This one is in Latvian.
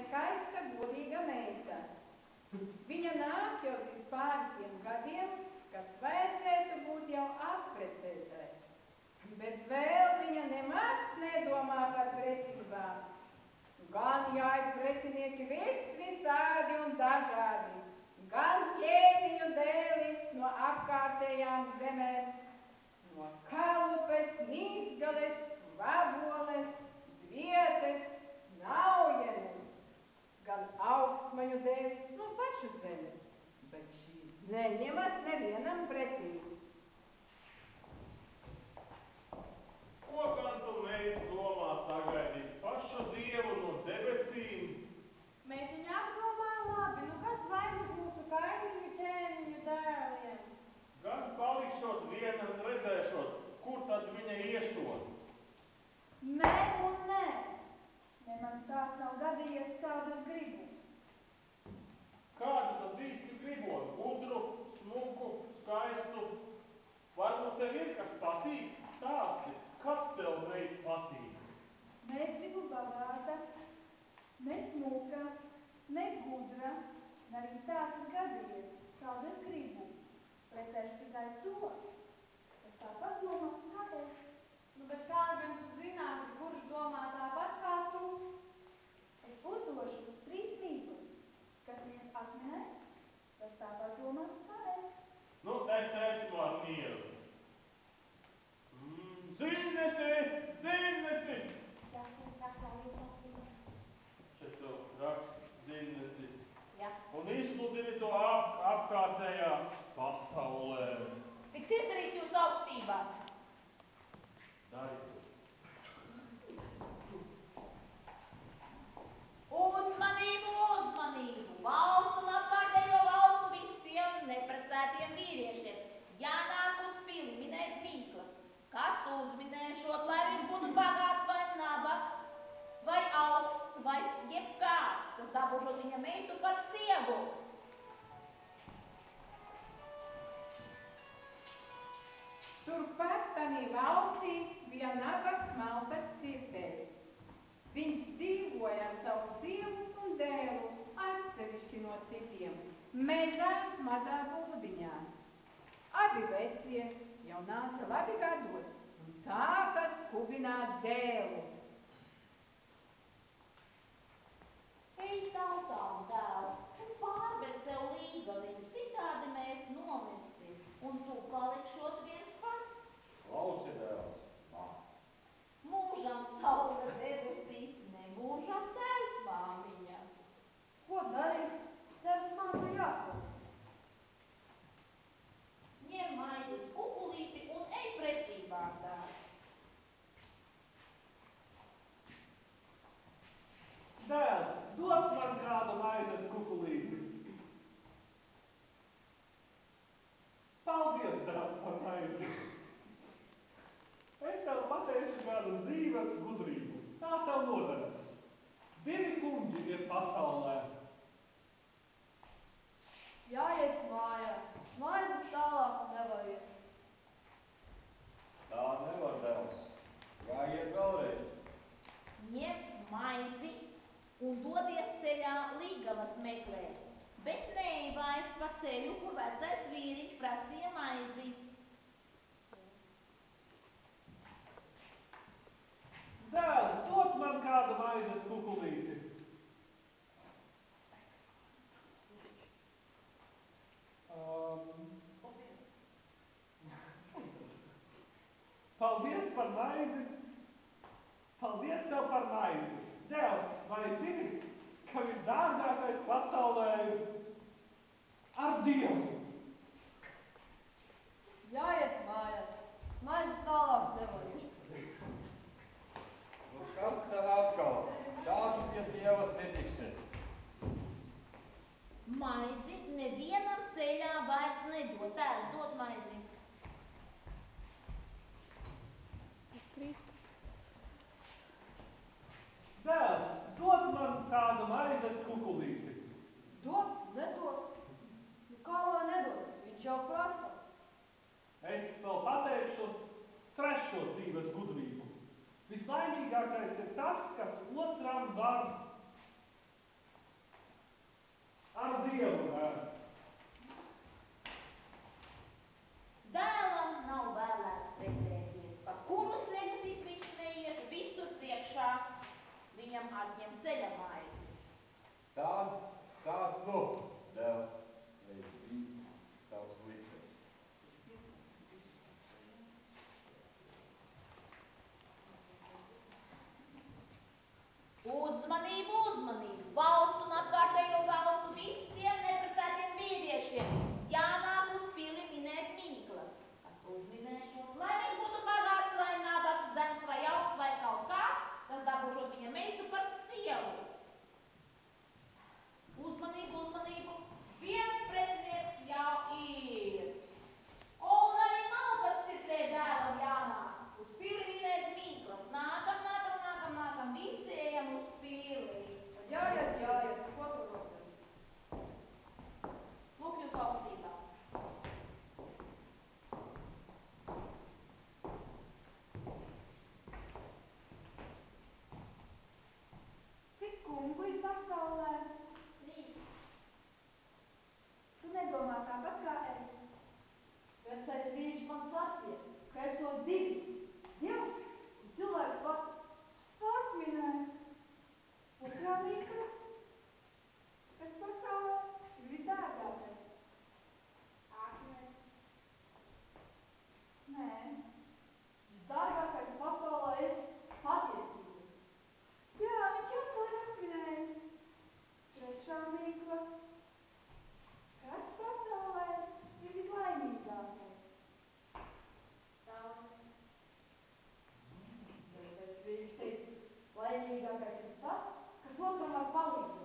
skaista, godīga meita. Viņa nāk jau līdz pārkiem gadiem, kad vajadzētu būt jau apprecētai. Bet vēl viņa nemaz nedomā par precībām. Gan jāi precinieki visādi un dažādi, gan ķēniņu dēli no apkārtējām zemēm, no Kalupes, Nīcgales, Vaboles, Zvietes, Naujenes, gan augstmaņu dēļ no pašu zemes, bet šīs neņemas nevienam pretī. Ko gan tu, meita, domā sagaidīt pašu Dievu no debesīm? Meitiņa apdomā labi, nu kas vainas mūsu kaimiņu ķēniņu dēliem? Gan palikšot viena un redzēšot, kur tad viņa iešot? Nē un nē. Ne man tāds nav gadījies, kādu es gribu. Kādu tad īsti gribot? Gudru, smuku, skaistu? Varbūt tev ir kas patīk? Stāsti, kas tev, meita, patīk? Ne es gribu bagāta, ne smuka, ne gudra, ne arī tāds gadījies, kādu es gribu. Precēšu tikai to, kas tāpat domā kā es. Nu, bet kā gan tu zināsi, kurš domā tāpat kā tu? Es uzdošu 3 mīklas, kas viņas atminēs, tas tāpat domās kā es. Nu, es esmu ar mieru. Ziņnesi, ziņnesi! Šeit tu raksts ziņnesi. Jā. Un izsludini to apkārtējā pasaulē. Tiks izdarīts jūsu augstībā. Dari to. Uzmanību, uzmanību! Valstu un apkārtējo valstu visiem neprecētiem vīriešiem jānāk uz pili minēt mīklas. Kas uzminēšot, lai viņš būtu bagāts vai nabaks, vai augsts, vai jebkāds, kas dabūšot viņa meitu par sievu. Turpat tamī valstī bija nabaks Maltas cirtējs. Viņš dzīvoja ar savu sievu un dēlu atsevišķi no citiem, mežā mazā būdiņā. Abi vecie jau nāca labi gados un sāka skubināt dēlu. Ej tautām, dēls, un pārved sev līgaliņu, citādi mēs nomirsim, un tu palikšot viens pats. Klausi, dēls, man. Mūžam saule debesīs, ne mūžam tēvs māmiņa. Ko darīt? Tevs mātu jākot. Ņem maizi kukulīti un ej precībā, dēls. Dēls, dod man kādu maizes kukulīti. Paldies, dēls, par maizi. Es tev pateikšu kādu dzīves gudrību. Tā tev noderēs. 2 kuģi ir pasaulē. Jāiet mājās. Maizes tālāk nevar iet. Tā nevar, dēls. Jāiet vēlreiz. Ņem maizi un dodies ceļā līgavas meklēt, bet neej vairs pa ceļu, kur vecais vīriņš prasīja maizi. Dēls, dod man kādu maizes kukulīti. Paldies par maizi. Paldies tev par maizi. Dēls, vai zini, ka visdārgākais pasaulē ir ar Dievu? Jāiet mājās. Maizes tālāk nevar iet. Nu, kas tev atkal? Tādu pie sievas netiksi. Maizi nevienam ceļā vairs nedod. Tēvs, dod maizi. Dēls, dod man kādu maizes kukulīti. Dod, nedod. Nu kā lai nedod? Viņš jau prasa. Es atņem ceļa maizi. Tāds nu, dēls, lai bija tavs likums. Uzmanību, uzmanību! Valstu un apkārtējo valstu visiem neprecētiem vīriešiem jānāk uz pili minēt mīklas, kas uzminēšot, lai viņš būtu bagāts vai nabaks, zems vai augsts vai kaut kāds, kas dabūšot viņa meitu par sievu. Uzmanību, uzmanību! Viens pretinieks jau ir. Un arī nav kas citē dēlam jānāk uz pili minēt mīklas. Nākam, visi ejam uz pili. Jāiet, ko tu rodas? Lūk, jūs augstībā. Cik kungu ir pasaulē? 3. Tu nedomā tāpat kā es. Vecais vīriš man sacīja, ka esot 2. Dievs un cilvēks pats. Atminēts. Otrā mīkla, kas pasaulē ir visdārgākais. Akmens. Nē, Visdārgākais pasaulē ir patiesība. jā, viņš jau to ir atminējis. Trešā mīkla, kas pasaulē ir vislaimīgākais. Tālāk. Vecais vīriš teica, laimīgākais ir tas, kas otram var palīdzēt.